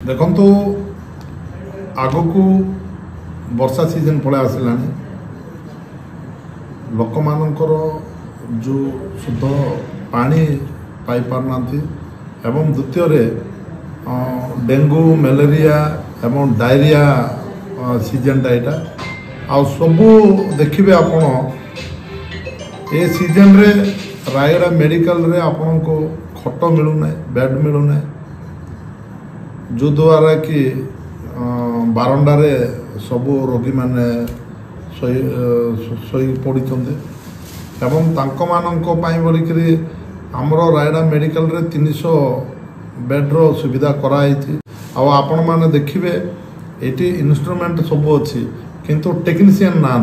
देखु आग को वर्षा सीजन पड़े आसला लोक मानकर जो शुद्ध पानी पाई पारना एवं द्वितीय डेंगू मलेरिया एवं डायरिया सीजनटा यहाँ आ सबू देखिए आपण ए सीजन रे रायगड़ा मेडिकल रे आपण को खट मिलूना बेड मिलूना जो द्वारा कि बारंडारे सबू रोगी माने शोई पड़ी एवं तांको मानंको पाई बोलिकरी हमरो रायगड़ा मेडिकल रे 300 बेड्र सुविधा कराई आपण माने देखिए ये इन्स्ट्रुमेंट सब अच्छी किंतु टेक्नीशियन ना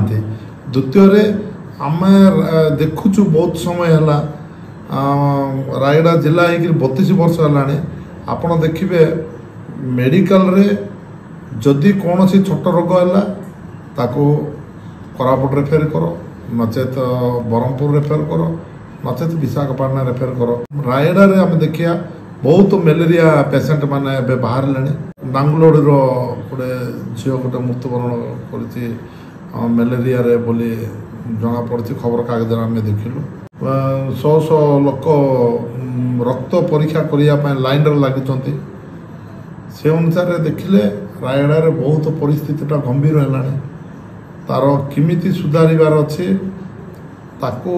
द्वितीय आम देखुचु बहुत समय है रायगड़ा जिला हो 32 वर्ष है आपण देखिए मेडिकल रे जदि कौन सी छोट रोग है ताको कोरापुट रेफर कर नचेत ब्रह्मपुर रेफर कर नचेत विशाखापाटना रेफर कर रायगड़ा रे आम देखिया बहुत मलेरिया पेसेंट माने बाहर डांगलोर गोटे झील गोटे मृत्युवरण कर मलेरिया रे बोली जना पड़ी खबर कागज आम देखिलु 100 लोक रक्त परीक्षा करने लाइन लगी से अनुसार देखिले रायगड़ा रे बहुत परिस्थितिटा गंभीर है तार किमिति सुधारिबार अच्छे ताको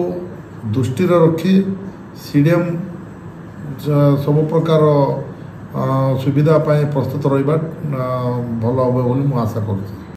दृष्टि रखी सीडीएम सब प्रकार सुविधा प्रस्तुत रहा भल हे बोली आशा करुँ।